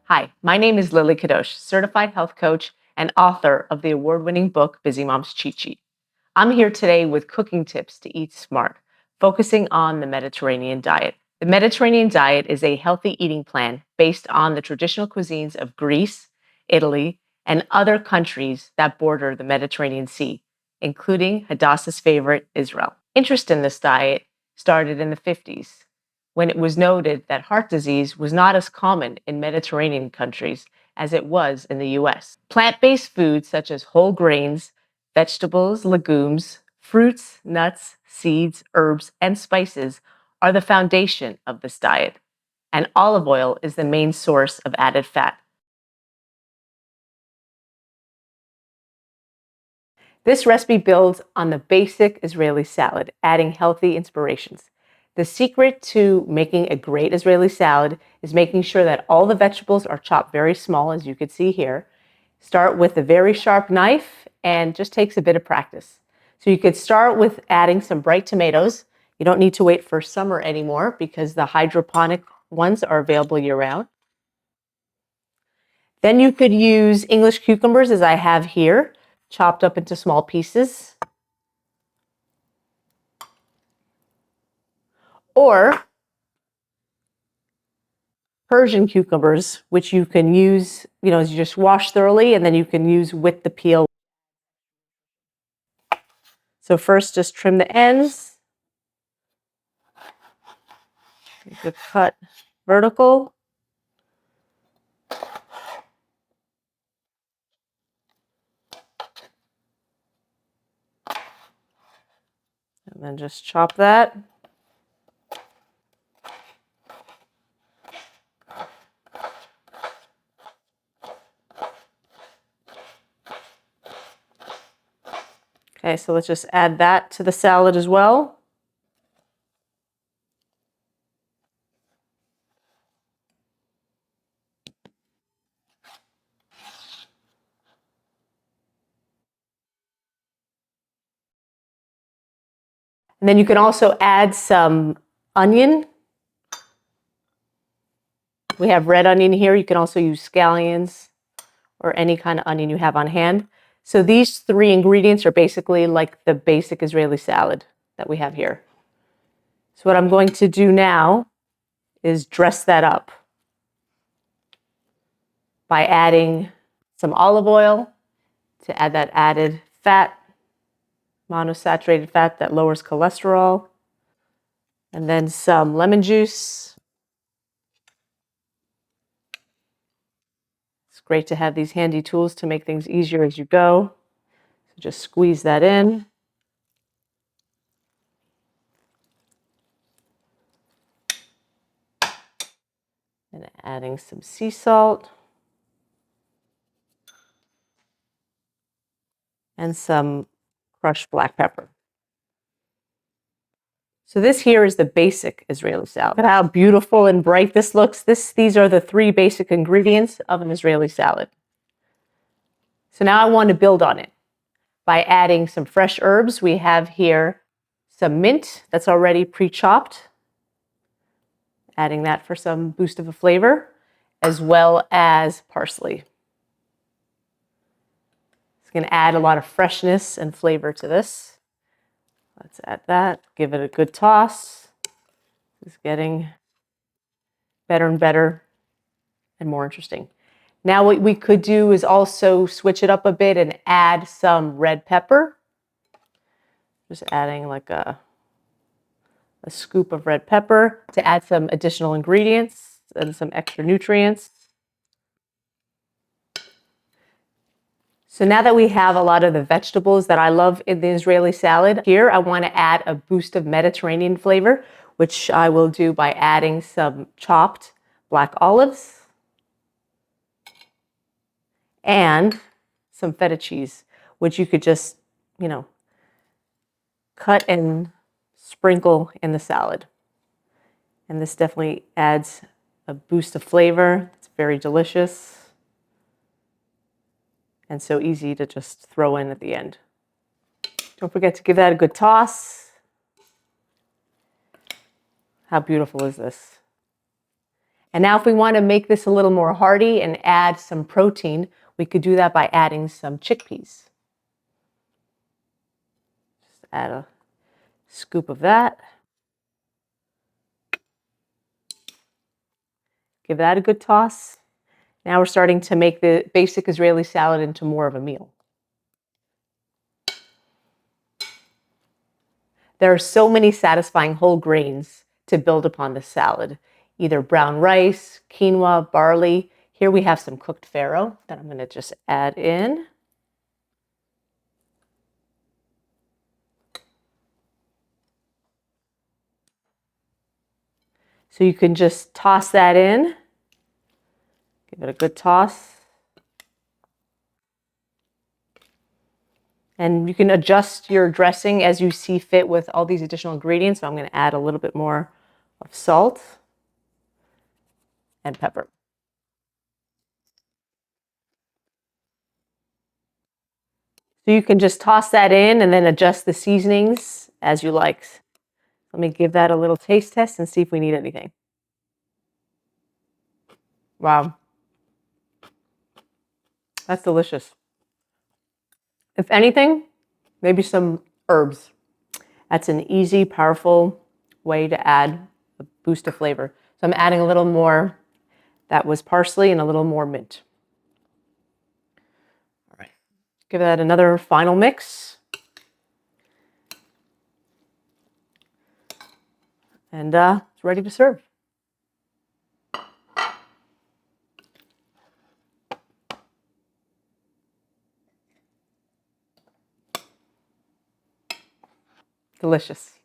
Hi, my name is Lilly Cadoch, certified health coach and author of the award-winning book, Busy Mom's Cheat Sheet. I'm here today with cooking tips to eat smart, focusing on the Mediterranean diet. The Mediterranean diet is a healthy eating plan based on the traditional cuisines of Greece, Italy, and other countries that border the Mediterranean Sea, including Hadassah's favorite, Israel. Interest in this diet started in the 50s, when it was noted that heart disease was not as common in Mediterranean countries as it was in the US. Plant-based foods such as whole grains, vegetables, legumes, fruits, nuts, seeds, herbs, and spices are the foundation of this diet, and olive oil is the main source of added fat. This recipe builds on the basic Israeli salad, adding healthy inspirations. The secret to making a great Israeli salad is making sure that all the vegetables are chopped very small, as you can see here. Start with a very sharp knife and just takes a bit of practice. So you could start with adding some bright tomatoes. You don't need to wait for summer anymore because the hydroponic ones are available year-round. Then you could use English cucumbers, as I have here, chopped up into small pieces. Or Persian cucumbers, which you can use, you just wash thoroughly and then you can use with the peel. So first, just trim the ends. You could cut vertical. And then just chop that. Okay, so let's just add that to the salad as well. And then you can also add some onion. We have red onion here. You can also use scallions or any kind of onion you have on hand. So these three ingredients are basically like the basic Israeli salad that we have here. So what I'm going to do now is dress that up by adding some olive oil to add that added fat, monosaturated fat that lowers cholesterol, and then some lemon juice. It's great to have these handy tools to make things easier as you go. So just squeeze that in. And adding some sea salt and some crushed black pepper. So this here is the basic Israeli salad. Look at how beautiful and bright this looks. These are the three basic ingredients of an Israeli salad. So now I want to build on it by adding some fresh herbs. We have here some mint that's already pre-chopped, adding that for some boost of a flavor, as well as parsley. It's going to add a lot of freshness and flavor to this. Let's add that, give it a good toss. It's getting better and better and more interesting. Now what we could do is also switch it up a bit and add some red pepper. Just adding like a scoop of red pepper to add some additional ingredients and some extra nutrients. So now that we have a lot of the vegetables that I love in the Israeli salad, here I want to add a boost of Mediterranean flavor, which I will do by adding some chopped black olives and some feta cheese, which you could just, cut and sprinkle in the salad. And this definitely adds a boost of flavor. It's very delicious and so easy to just throw in at the end. Don't forget to give that a good toss. How beautiful is this? And now if we want to make this a little more hearty and add some protein, we could do that by adding some chickpeas. Just add a scoop of that. Give that a good toss. Now we're starting to make the basic Israeli salad into more of a meal. There are so many satisfying whole grains to build upon the salad. Either brown rice, quinoa, barley. Here we have some cooked farro that I'm going to just add in. So you can just toss that in. Give it a good toss. And you can adjust your dressing as you see fit with all these additional ingredients. So I'm going to add a little bit more of salt and pepper. So you can just toss that in and then adjust the seasonings as you like. Let me give that a little taste test and see if we need anything. Wow. That's delicious. If anything, maybe some herbs. That's an easy, powerful way to add a boost of flavor. So I'm adding a little more. That was parsley and a little more mint. All right. Give that another final mix. And it's ready to serve. Delicious.